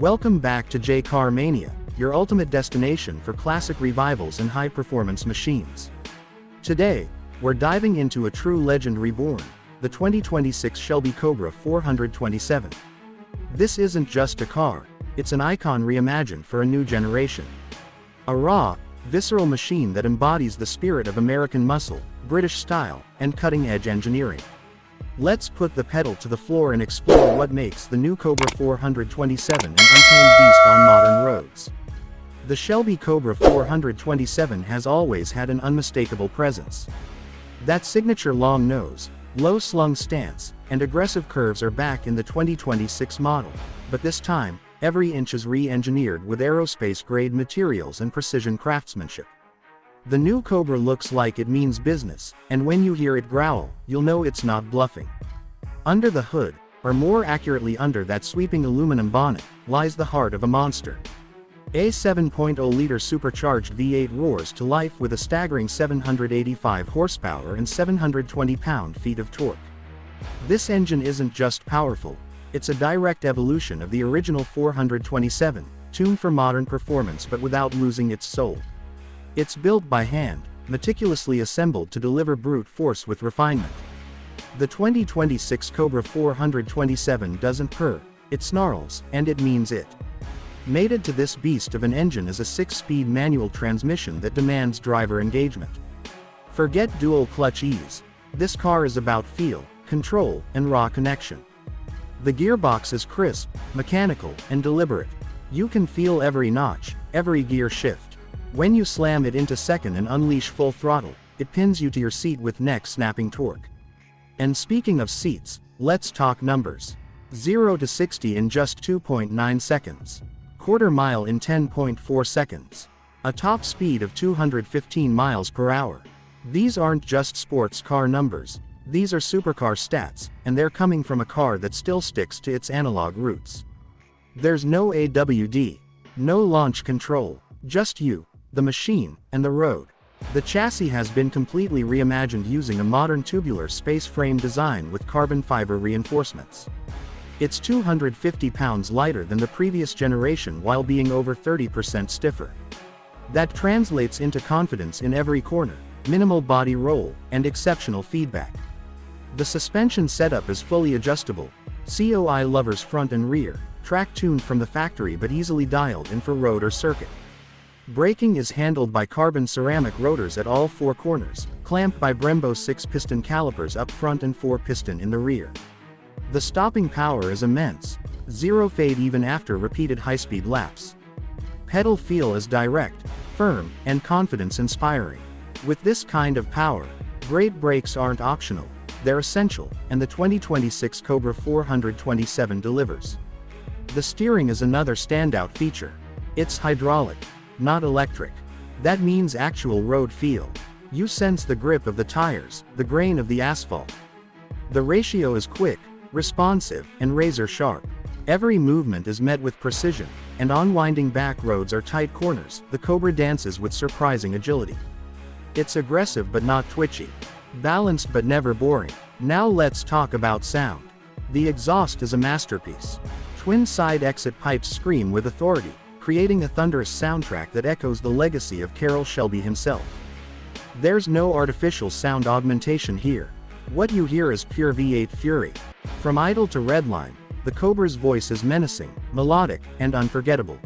Welcome back to J Car Mania, your ultimate destination for classic revivals and high-performance machines. Today, we're diving into a true legend reborn, the 2026 Shelby Cobra 427. This isn't just a car, it's an icon reimagined for a new generation. A raw, visceral machine that embodies the spirit of American muscle, British style, and cutting-edge engineering. Let's put the pedal to the floor and explore what makes the new Cobra 427 an untamed beast on modern roads. The Shelby Cobra 427 has always had an unmistakable presence. That signature long nose, low-slung stance, and aggressive curves are back in the 2026 model, but this time, every inch is re-engineered with aerospace-grade materials and precision craftsmanship. The new Cobra looks like it means business, and when you hear it growl, you'll know it's not bluffing. Under the hood, or more accurately under that sweeping aluminum bonnet, lies the heart of a monster. A 7.0-liter supercharged V8 roars to life with a staggering 785 horsepower and 720 pound-feet of torque. This engine isn't just powerful, it's a direct evolution of the original 427, tuned for modern performance but without losing its soul. It's built by hand, meticulously assembled to deliver brute force with refinement. The 2026 Cobra 427 doesn't purr, it snarls, and it means it. Mated to this beast of an engine is a 6-speed manual transmission that demands driver engagement. Forget dual-clutch ease. This car is about feel, control, and raw connection. The gearbox is crisp, mechanical, and deliberate. You can feel every notch, every gear shift. When you slam it into second and unleash full throttle, it pins you to your seat with neck-snapping torque. And speaking of seats, let's talk numbers. 0 to 60 in just 2.9 seconds. Quarter mile in 10.4 seconds. A top speed of 215 miles per hour. These aren't just sports car numbers, these are supercar stats, and they're coming from a car that still sticks to its analog roots. There's no AWD, no launch control, just you, the machine, and the road. The chassis has been completely reimagined using a modern tubular space frame design with carbon fiber reinforcements. It's 250 pounds lighter than the previous generation while being over 30% stiffer. That translates into confidence in every corner, minimal body roll, and exceptional feedback. The suspension setup is fully adjustable, COI levers front and rear, track tuned from the factory but easily dialed in for road or circuit. Braking is handled by carbon ceramic rotors at all 4 corners, clamped by Brembo 6-piston calipers up front and 4-piston in the rear. The stopping power is immense, zero fade even after repeated high-speed laps. Pedal feel is direct, firm, and confidence-inspiring. With this kind of power, great brakes aren't optional, they're essential, and the 2026 Cobra 427 delivers. The steering is another standout feature. It's hydraulic, not electric. That means actual road feel. You sense the grip of the tires, the grain of the asphalt. The ratio is quick, responsive, and razor-sharp. Every movement is met with precision, and on winding back roads or tight corners, the Cobra dances with surprising agility. It's aggressive but not twitchy. Balanced but never boring. Now let's talk about sound. The exhaust is a masterpiece. Twin side exit pipes scream with authority, creating a thunderous soundtrack that echoes the legacy of Carroll Shelby himself. There's no artificial sound augmentation here. What you hear is pure V8 fury. From idle to redline, the Cobra's voice is menacing, melodic, and unforgettable.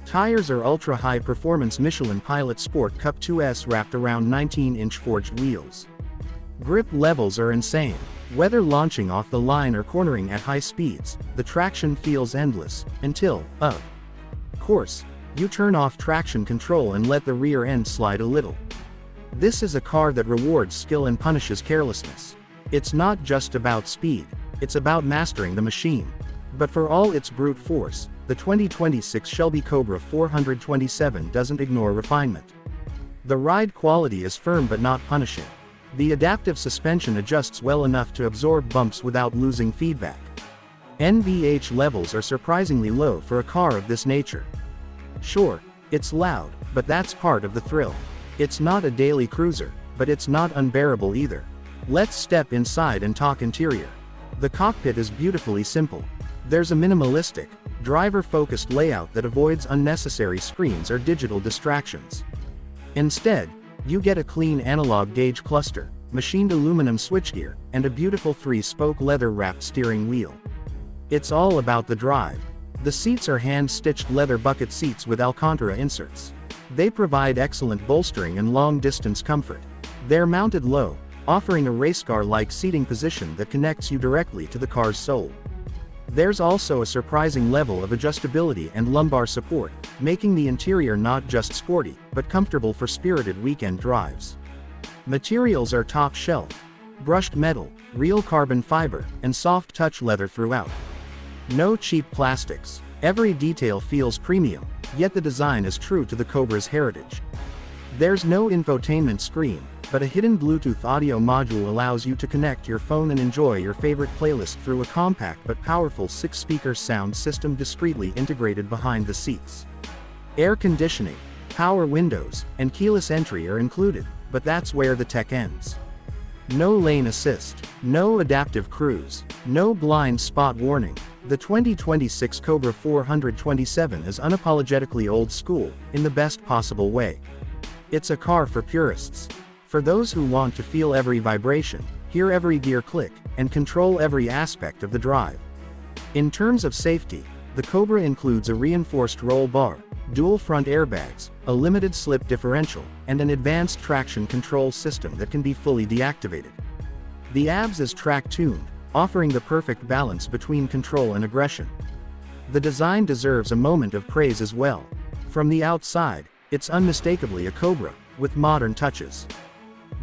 Tires are ultra-high performance Michelin Pilot Sport Cup 2S wrapped around 19-inch forged wheels. Grip levels are insane. Whether launching off the line or cornering at high speeds, the traction feels endless, until, of course, you turn off traction control and let the rear end slide a little. This is a car that rewards skill and punishes carelessness. It's not just about speed, it's about mastering the machine. But for all its brute force, the 2026 Shelby Cobra 427 doesn't ignore refinement. The ride quality is firm but not punishing. The adaptive suspension adjusts well enough to absorb bumps without losing feedback. NVH levels are surprisingly low for a car of this nature. Sure, it's loud, but that's part of the thrill. It's not a daily cruiser, but it's not unbearable either. Let's step inside and talk interior. The cockpit is beautifully simple. There's a minimalistic, driver-focused layout that avoids unnecessary screens or digital distractions. Instead, you get a clean analog gauge cluster, machined aluminum switchgear, and a beautiful 3-spoke leather-wrapped steering wheel. It's all about the drive. The seats are hand-stitched leather bucket seats with Alcantara inserts. They provide excellent bolstering and long-distance comfort. They're mounted low, offering a race car-like seating position that connects you directly to the car's soul. There's also a surprising level of adjustability and lumbar support, making the interior not just sporty, but comfortable for spirited weekend drives. Materials are top shelf. Brushed metal, real carbon fiber, and soft touch leather throughout. No cheap plastics. Every detail feels premium, yet the design is true to the Cobra's heritage. There's no infotainment screen, but a hidden Bluetooth audio module allows you to connect your phone and enjoy your favorite playlist through a compact but powerful 6-speaker sound system discreetly integrated behind the seats. Air conditioning, power windows, and keyless entry are included, but that's where the tech ends. No lane assist, no adaptive cruise, no blind spot warning. The 2026 Cobra 427 is unapologetically old school, in the best possible way. It's a car for purists. For those who want to feel every vibration, hear every gear click, and control every aspect of the drive. In terms of safety, the Cobra includes a reinforced roll bar, dual front airbags, a limited slip differential, and an advanced traction control system that can be fully deactivated. The ABS is track-tuned, offering the perfect balance between control and aggression. The design deserves a moment of praise as well. From the outside, it's unmistakably a Cobra, with modern touches.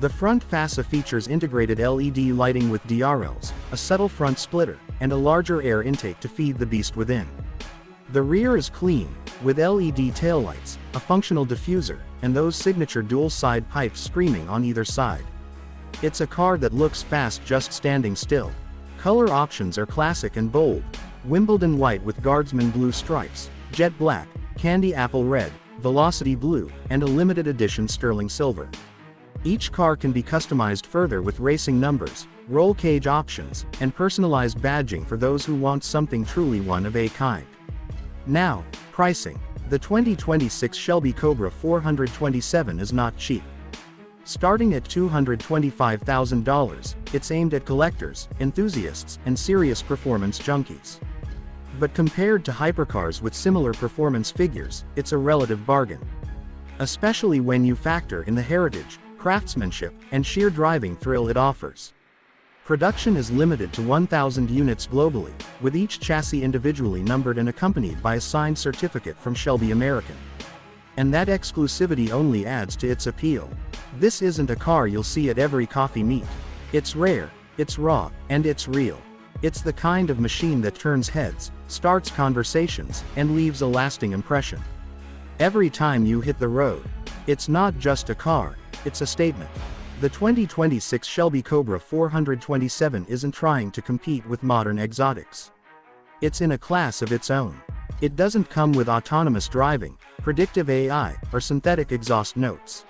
The front fascia features integrated LED lighting with DRLs, a subtle front splitter, and a larger air intake to feed the beast within. The rear is clean, with LED taillights, a functional diffuser, and those signature dual-side pipes screaming on either side. It's a car that looks fast just standing still. Color options are classic and bold: Wimbledon white with Guardsman blue stripes, jet black, candy apple red, velocity blue, and a limited edition sterling silver. Each car can be customized further with racing numbers, roll cage options, and personalized badging for those who want something truly one of a kind. Now, pricing. The 2026 Shelby Cobra 427 is not cheap. Starting at $225,000, it's aimed at collectors, enthusiasts, and serious performance junkies. But compared to hypercars with similar performance figures, it's a relative bargain. Especially when you factor in the heritage, craftsmanship, and sheer driving thrill it offers. Production is limited to 1,000 units globally, with each chassis individually numbered and accompanied by a signed certificate from Shelby American. And that exclusivity only adds to its appeal. This isn't a car you'll see at every coffee meet. It's rare, it's raw, and it's real. It's the kind of machine that turns heads, starts conversations, and leaves a lasting impression. Every time you hit the road, it's not just a car, it's a statement. The 2026 Shelby Cobra 427 isn't trying to compete with modern exotics. It's in a class of its own. It doesn't come with autonomous driving, predictive AI, or synthetic exhaust notes.